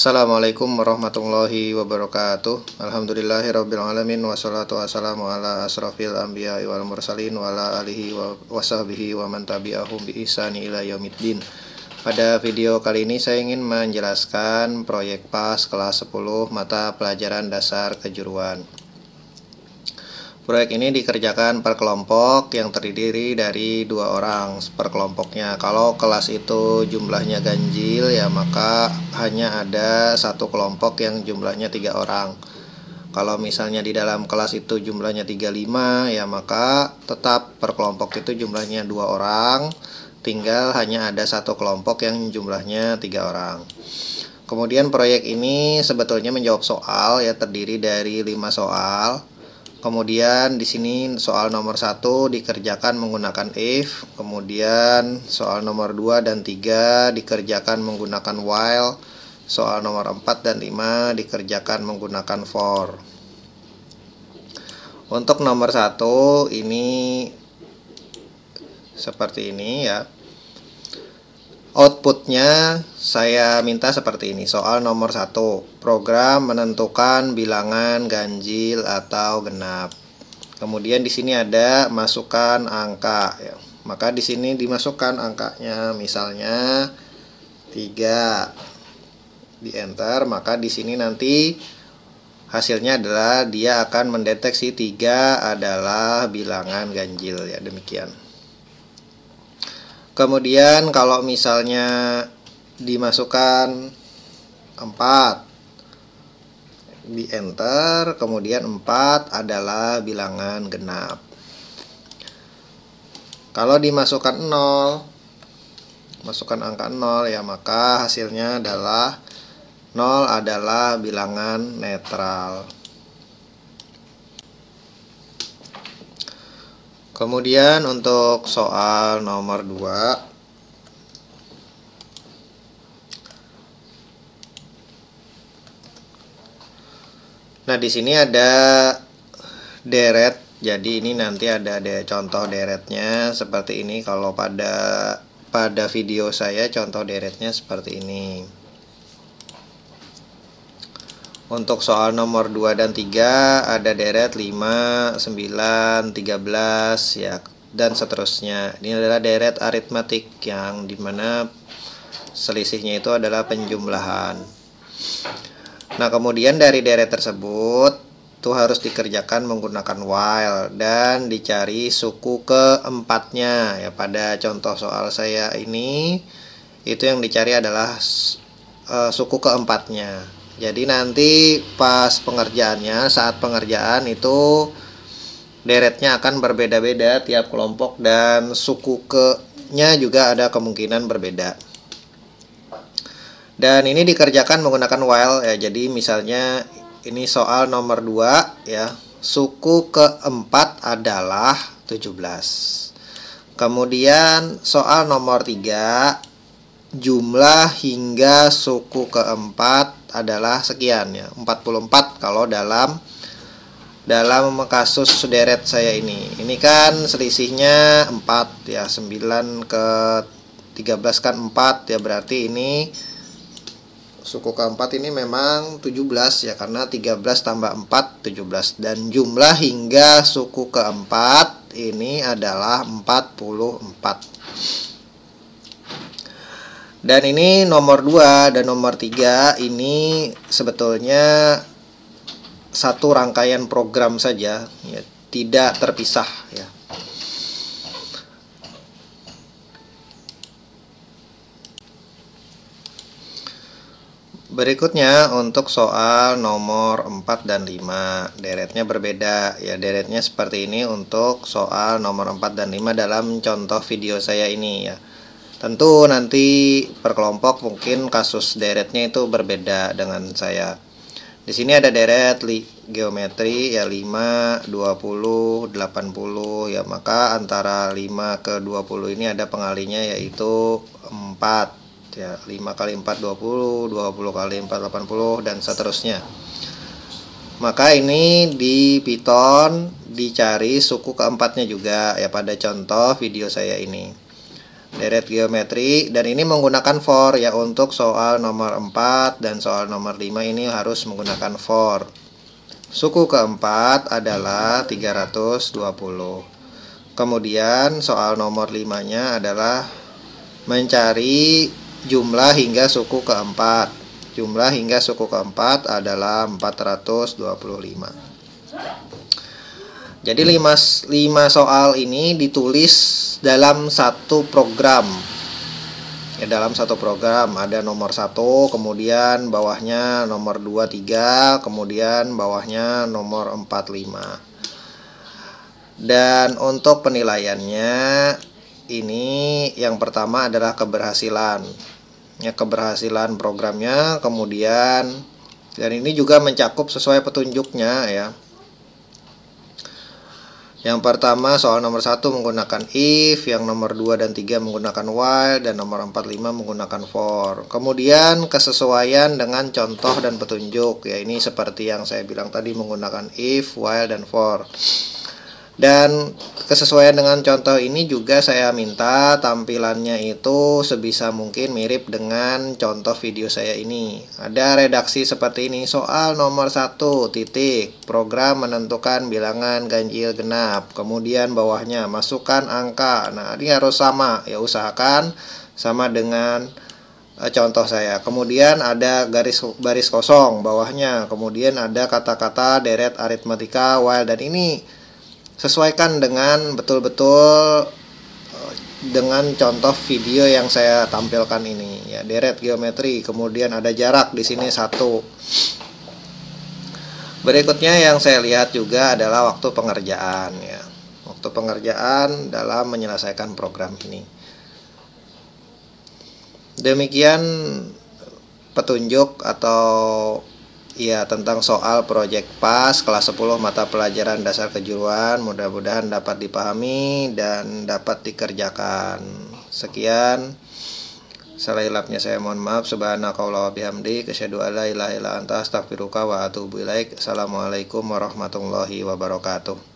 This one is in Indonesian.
Assalamualaikum warahmatullahi wabarakatuh. Alhamdulillahirabbil alamin wassalatu wassalamu ala asrofil anbiya'i wal mursalin wa ala alihi wa sahbihi wa man tabi'ahum bi ihsani ila yaumiddin. Pada video kali ini saya ingin menjelaskan proyek PAS kelas 10 mata pelajaran dasar kejuruan. Proyek ini dikerjakan per kelompok yang terdiri dari 2 orang per kelompoknya. Kalau kelas itu jumlahnya ganjil, ya maka hanya ada satu kelompok yang jumlahnya 3 orang. Kalau misalnya di dalam kelas itu jumlahnya 35, ya maka tetap per kelompok itu jumlahnya 2 orang. Tinggal hanya ada satu kelompok yang jumlahnya 3 orang. Kemudian proyek ini sebetulnya menjawab soal, ya terdiri dari 5 soal. Kemudian di sini soal nomor 1 dikerjakan menggunakan if, kemudian soal nomor 2 dan 3 dikerjakan menggunakan while, soal nomor 4 dan 5 dikerjakan menggunakan for. Untuk nomor 1 ini seperti ini ya. Outputnya saya minta seperti ini. Soal nomor 1, program menentukan bilangan ganjil atau genap. Kemudian di sini ada masukkan angka ya. Maka di sini dimasukkan angkanya, misalnya 3. Di enter, maka di sini nanti hasilnya adalah dia akan mendeteksi 3 adalah bilangan ganjil ya, demikian. Kemudian kalau misalnya dimasukkan 4, di enter, kemudian 4 adalah bilangan genap. Kalau dimasukkan 0, masukkan angka 0 ya, maka hasilnya adalah 0 adalah bilangan netral. Kemudian untuk soal nomor 2, nah di sini ada deret. Jadi ini nanti ada contoh deretnya seperti ini. Kalau pada video saya contoh deretnya seperti ini. Untuk soal nomor 2 dan 3 ada deret 5, 9, 13 ya, dan seterusnya. Ini adalah deret aritmatik yang dimana selisihnya itu adalah penjumlahan. Nah kemudian dari deret tersebut itu harus dikerjakan menggunakan while dan dicari suku keempatnya ya. Pada contoh soal saya ini itu yang dicari adalah suku keempatnya. Jadi nanti pas pengerjaannya, saat pengerjaan itu deretnya akan berbeda-beda tiap kelompok dan suku ke-nya juga ada kemungkinan berbeda. Dan ini dikerjakan menggunakan while ya. Jadi misalnya ini soal nomor 2 ya, suku keempat adalah 17. Kemudian soal nomor 3, jumlah hingga suku keempat adalah sekian ya, 44 kalau dalam kasus deret saya ini. Ini kan selisihnya 4 ya, 9 ke 13 kan 4 ya, berarti ini suku keempat ini memang 17 ya, karena 13 tambah 4 17, dan jumlah hingga suku keempat ini adalah 44. Dan ini nomor 2 dan nomor 3 ini sebetulnya satu rangkaian program saja ya, tidak terpisah ya. Berikutnya untuk soal nomor 4 dan 5 deretnya berbeda ya. Deretnya seperti ini untuk soal nomor 4 dan 5 dalam contoh video saya ini ya. Tentu nanti per kelompok mungkin kasus deretnya itu berbeda dengan saya. Di sini ada deret geometri ya, 5, 20, 80 ya, maka antara 5 ke 20 ini ada pengalinya yaitu 4 ya. 5 kali 4 20, 20 kali 4 80 dan seterusnya. Maka ini di Python dicari suku keempatnya juga ya, pada contoh video saya ini. deret geometri, dan ini menggunakan for ya. Untuk soal nomor 4 dan soal nomor 5 ini harus menggunakan for. Suku keempat adalah 320. Kemudian soal nomor 5-nya adalah mencari jumlah hingga suku keempat. Jumlah hingga suku keempat adalah 425. Jadi 5 soal ini ditulis dalam satu program. Ya, dalam satu program ada nomor 1, kemudian bawahnya nomor 2, 3, kemudian bawahnya nomor 4, 5. Dan untuk penilaiannya ini yang pertama adalah keberhasilan. Ya, keberhasilan programnya, kemudian dan ini juga mencakup sesuai petunjuknya ya. Yang pertama soal nomor 1 menggunakan if, yang nomor 2 dan 3 menggunakan while, dan nomor 4, 5 menggunakan for. Kemudian kesesuaian dengan contoh dan petunjuk ya, ini seperti yang saya bilang tadi menggunakan if, while, dan for. Dan kesesuaian dengan contoh ini juga saya minta tampilannya itu sebisa mungkin mirip dengan contoh video saya ini. Ada redaksi seperti ini: soal nomor 1 titik, program menentukan bilangan ganjil genap. Kemudian bawahnya masukkan angka. Nah, ini harus sama ya, usahakan sama dengan contoh saya. Kemudian ada baris kosong bawahnya. Kemudian ada kata-kata deret aritmatika, while, dan ini sesuaikan dengan betul-betul dengan contoh video yang saya tampilkan ini ya, deret geometri. Kemudian ada jarak di sini 1. Berikutnya yang saya lihat juga adalah waktu pengerjaan ya. Waktu pengerjaan dalam menyelesaikan program ini. Demikian petunjuk atau ya tentang soal Project PAS kelas 10 mata pelajaran dasar kejuruan. Mudah-mudahan dapat dipahami dan dapat dikerjakan. Sekian. Salah hilapnya saya mohon maaf. Subhanakallah wa bihamdi, asyhadu alla ilaha illa anta, astaghfiruka wa atubu ilaik. Assalamualaikum warahmatullahi wabarakatuh.